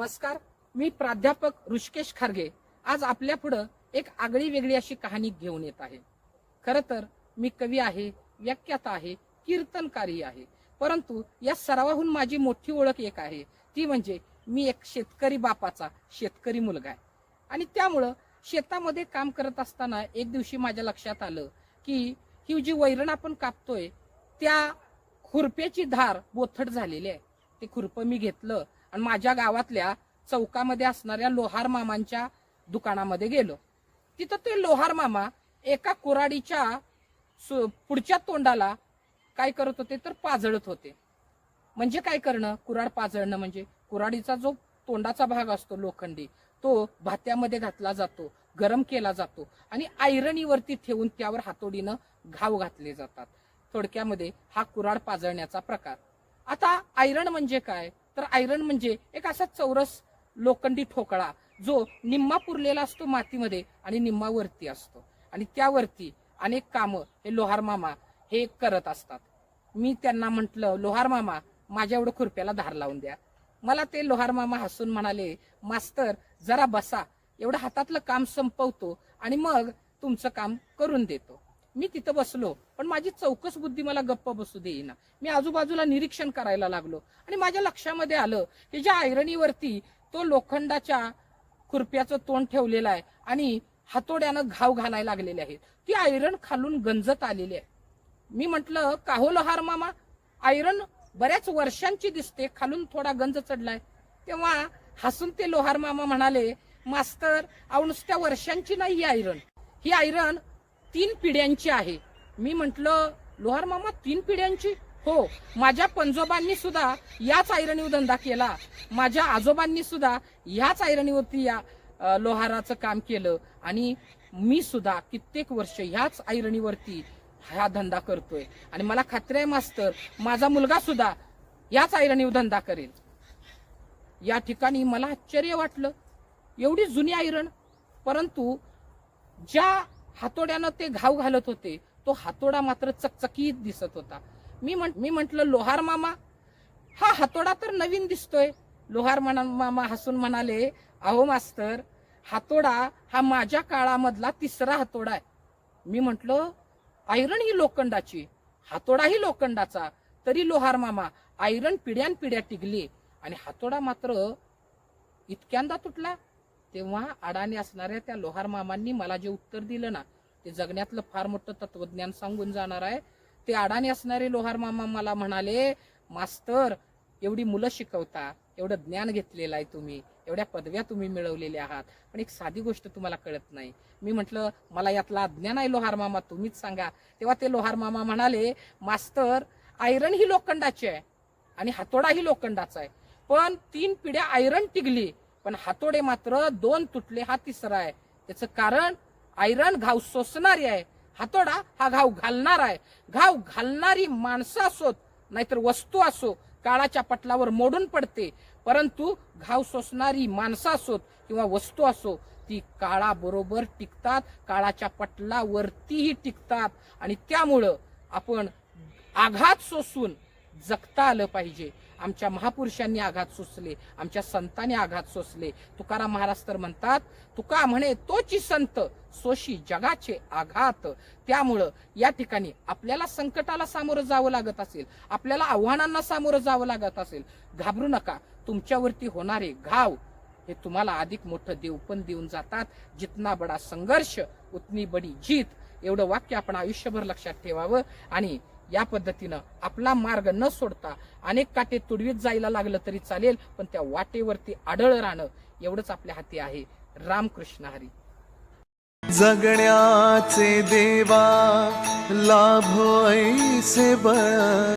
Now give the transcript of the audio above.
नमस्कार, मी प्राध्यापक ऋषिकेश खारगे आज आपल्या पुढे एक आगळी वेगळी अशी कहाणी घेऊन येत आहे। खरं तर मी कवी आहे, व्याख्याता आहे, कीर्तनकारी आहे, परंतु या सर्वाहून माझी मोठी ओळख एक आहे, ती म्हणजे मी एक शेतकरी बापाचा शेतकरी मुलगा आहे। आणि त्यामुळे शेतामध्ये काम करत असताना एक दिवशी माझ्या लक्षात आलं की ही जी वैरण आपण कापतोय त्या खुरप्याची धार बोथट झालेली आहे। ते खुरप मी घेतलं आणि माझ्या गावातल्या चौकामध्ये असणाऱ्या लोहार मामांच्या दुकानामध्ये गेलो। तिथं ते लोहार मामा एका कुऱ्हाडीच्या पुढच्या तोंडाला काय करत होते तर पाजळत होते। म्हणजे काय करणं, कुऱ्हाड पाजळणं म्हणजे कुऱ्हाडीचा जो तोंडाचा भाग असतो लोखंडी तो भात्यामध्ये घातला जातो, गरम केला जातो आणि आयरणीवरती ठेवून त्यावर हातोडीनं घाव घातले जातात। थोडक्यामध्ये हा कुऱ्हाड पाजळण्याचा प्रकार। आता आयरण म्हणजे काय तर आयरण म्हणजे एक असा चौरस लोखंडी ठोकळा जो निम्मा पुरलेला असतो मातीमध्ये आणि निम्मा वरती असतो आणि त्यावरती अनेक कामं हे लोहार मामा हे करत असतात। मी त्यांना म्हटलं, लोहार मामा माझ्या एवढं खुरप्याला धार लावून द्या। मला ते लोहार मामा हसून म्हणाले, मास्तर जरा बसा, एवढं हातातलं काम संपवतो आणि मग तुमचं काम करून देतो। मी तिथं बसलो, पण माझी चौकस बुद्धी मला गप्प बसू देईना। मी आजूबाजूला निरीक्षण करायला लागलो आणि माझ्या लक्षामध्ये आलं की ज्या आयरणीवरती तो लोखंडाच्या खुरप्याचं तोंड ठेवलेलं आहे आणि हातोड्यानं घाव घालायला लागलेले आहेत, ती आयरण खालून गंजत आलेली आहे। मी म्हटलं, का हो लोहार मामा, आयरण बऱ्याच वर्षांची दिसते, खालून थोडा गंज चढलाय। तेव्हा हसून ते लोहार मामा म्हणाले, मास्तर अहो नुसत्या वर्षांची नाही ही आयरण 3 पिढ्यांची आहे। मी म्हटलं, लोहार मामा 3 पिढ्यांची? हो, माझ्या पंजोबांनी सुद्धा याच आयरणीवर धंदा केला, माझ्या आजोबांनी सुद्धा याच आयरणीवरती या लोहाराचं काम केलं आणि मी सुद्धा कित्येक वर्ष ह्याच आयरणीवरती हा धंदा करतोय आणि मला खात्री आहे मास्तर माझा मुलगा सुद्धा याच आयरणीवर धंदा करेल। या ठिकाणी मला आश्चर्य वाटलं, एवढी जुनी आयरण, परंतु ज्या हातोड्यानं ते घाव घालत होते तो हातोडा मात्र चकचकीत दिसत होता। मी म्हटलं, लोहार मामा हा हातोडा तर नवीन दिसतोय। लोहार मामा हसून म्हणाले, अहो मास्तर हातोडा हा माझ्या काळामधला 3रा हातोडा आहे। मी म्हटलं, आयरण ही लोखंडाची, हातोडा ही लोखंडाचा, तरी लोहार मामा आयरण पिढ्यानपिढ्या टिकली आणि हातोडा मात्र इतक्यांदा तुटला। तेव्हा अडाणी असणाऱ्या त्या लोहार मामांनी मला जे उत्तर दिलं ना ते जगण्यातलं फार मोठं तत्वज्ञान सांगून जाणार आहे। ते अडाणी असणारे लोहार मामा मला म्हणाले, मास्तर एवढी मुलं शिकवता, एवढं ज्ञान घेतलेलं आहे तुम्ही, एवढ्या पदव्या तुम्ही मिळवलेल्या आहात, पण एक साधी गोष्ट तुम्हाला कळत नाही। मी म्हटलं, मला यातला अज्ञान आहे लोहार मामा, तुम्हीच सांगा। तेव्हा ते लोहार मामा म्हणाले, मास्तर आयरण ही लोखंडाची आहे आणि हातोडा ही लोखंडाचा आहे, पण 3 पिढ्या आयरण टिकली पण हातोडे मात्र 2 तुटले, हा 3रा आहे। त्याचं कारण आयरण घाव सोसणारी आहे, हातोडा हा घाव घालणार आहे। घाव घालणारी माणसं असोत नाहीतर वस्तू असो काळाच्या पटलावर मोडून पडते, परंतु घाव सोसणारी माणसं असोत किंवा वस्तू असो ती काळाबरोबर टिकतात, काळाच्या पटलावरतीही टिकतात आणि त्यामुळं आपण आघात सोसून जगता आलं पाहिजे। आमच्या महापुरुषांनी आघात सोसले, आमच्या संतांनी आघात सोसले। तुकाराम महाराज तर म्हणतात, तुका म्हणे तोची संत सोशी जगाचे आघात। त्यामुळं या ठिकाणी आपल्याला संकटाला सामोरं जावं लागत असेल, आपल्याला आव्हानांना सामोरं जावं लागत असेल, घाबरू नका। तुमच्यावरती होणारे घाव हे तुम्हाला अधिक मोठं देव पण देऊन जातात। जितना बडा संघर्ष उतनी बडी जीत, एवढं वाक्य आपण आयुष्यभर लक्षात ठेवावं आणि या पद्धतीनं आपला मार्ग न सोडता अनेक काटे तुडवीत जायला लागलं तरी चालेल, पण त्या वाटेवरती आढळ राहणं एवढंच आपल्या हाती आहे। रामकृष्ण हरी। जगण्याचे देवा लाभो ऐसे बळ